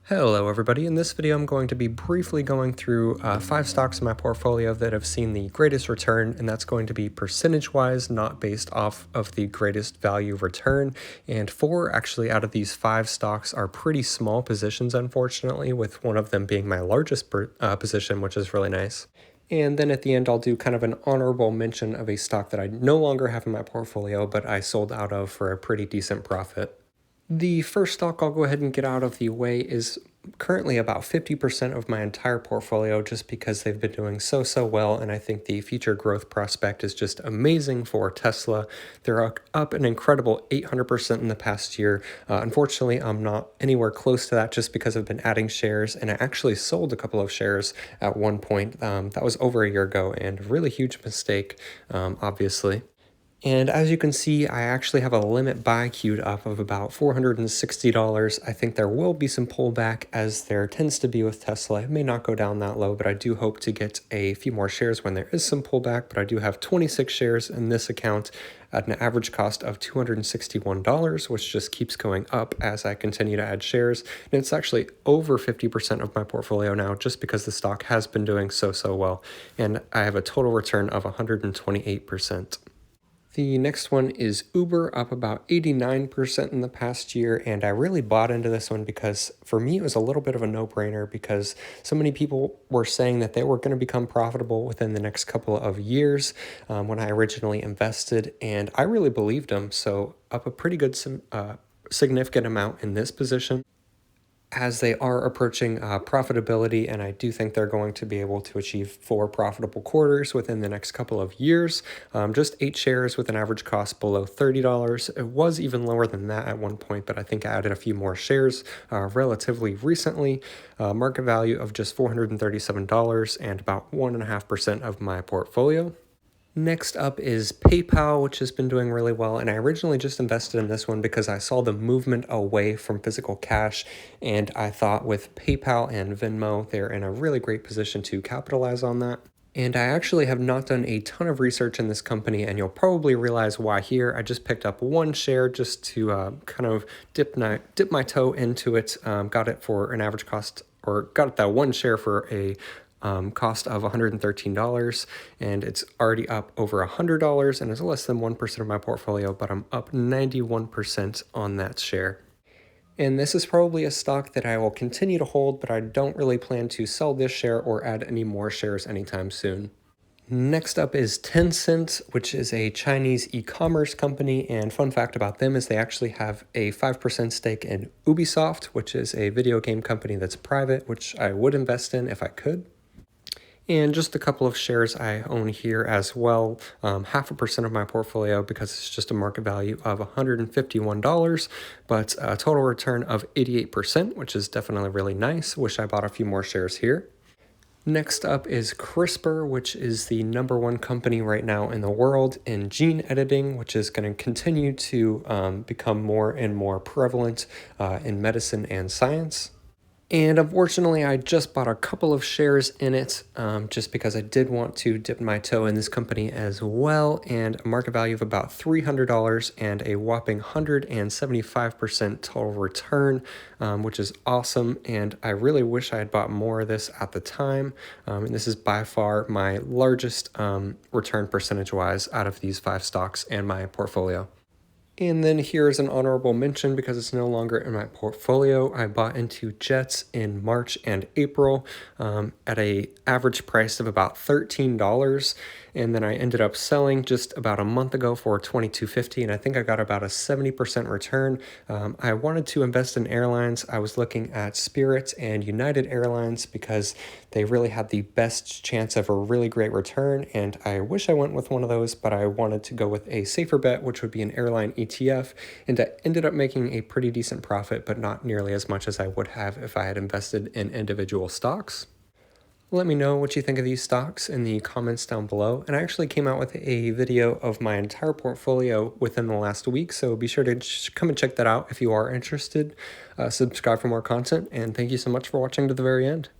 Hello everybody, in this video I'm going to be briefly going through 5 stocks in my portfolio that have seen the greatest return, and that's going to be percentage-wise, not based off of the greatest value return. And 4 actually out of these 5 stocks are pretty small positions, unfortunately, with one of them being my largest position, which is really nice. And then at the end, I'll do kind of an honorable mention of a stock that I no longer have in my portfolio, but I sold out of for a pretty decent profit. The first stock I'll go ahead and get out of the way is currently about 50% of my entire portfolio just because they've been doing so well, and I think the future growth prospect is just amazing for Tesla. They're up an incredible 800% in the past year. Unfortunately, I'm not anywhere close to that just because I've been adding shares, and I actually sold a couple of shares at one point. That was over a year ago, and a really huge mistake, obviously. And as you can see, I actually have a limit buy queued up of about $460. I think there will be some pullback, as there tends to be with Tesla. It may not go down that low, but I do hope to get a few more shares when there is some pullback. But I do have 26 shares in this account at an average cost of $261, which just keeps going up as I continue to add shares. And it's actually over 50% of my portfolio now, just because the stock has been doing so well. And I have a total return of 128%. The next one is Uber, up about 89% in the past year, and I really bought into this one because for me it was a little bit of a no-brainer because so many people were saying that they were going to become profitable within the next couple of years when I originally invested, and I really believed them, so up a pretty good significant amount in this position, as they are approaching profitability, and I do think they're going to be able to achieve 4 profitable quarters within the next couple of years. Just 8 shares with an average cost below $30. It was even lower than that at one point, but I think I added a few more shares relatively recently. Market value of just $437 and about 1.5% of my portfolio. Next up is PayPal, which has been doing really well, and I originally just invested in this one because I saw the movement away from physical cash, and I thought with PayPal and Venmo, they're in a really great position to capitalize on that. And I actually have not done a ton of research in this company, and you'll probably realize why here. I just picked up one share just to kind of dip my toe into it, got it for an average cost, or got that one share for a cost of $113, and it's already up over $100, and it's less than 1% of my portfolio, but I'm up 91% on that share. And this is probably a stock that I will continue to hold, but I don't really plan to sell this share or add any more shares anytime soon. Next up is Tencent, which is a Chinese e-commerce company, and fun fact about them is they actually have a 5% stake in Ubisoft, which is a video game company that's private, which I would invest in if I could. And just a couple of shares I own here as well, 0.5% of my portfolio because it's just a market value of $151, but a total return of 88%, which is definitely really nice. Wish I bought a few more shares here. Next up is Crispr, which is the #1 company right now in the world in gene editing, which is going to continue to become more and more prevalent in medicine and science. And unfortunately, I just bought a couple of shares in it just because I did want to dip my toe in this company as well, and a market value of about $300 and a whopping 175% total return, which is awesome. And I really wish I had bought more of this at the time. And this is by far my largest return percentage-wise out of these 5 stocks and my portfolio. And then here's an honorable mention because it's no longer in my portfolio. I bought into Jets in March and April at an average price of about $13. And then I ended up selling just about a month ago for $22.50, and I think I got about a 70% return. I wanted to invest in airlines. I was looking at Spirit and United Airlines because they really had the best chance of a really great return, and I wish I went with one of those, but I wanted to go with a safer bet, which would be an airline ETF, and I ended up making a pretty decent profit, but not nearly as much as I would have if I had invested in individual stocks. Let me know what you think of these stocks in the comments down below. And I actually came out with a video of my entire portfolio within the last week, so be sure to come and check that out if you are interested. Subscribe for more content, and thank you so much for watching to the very end.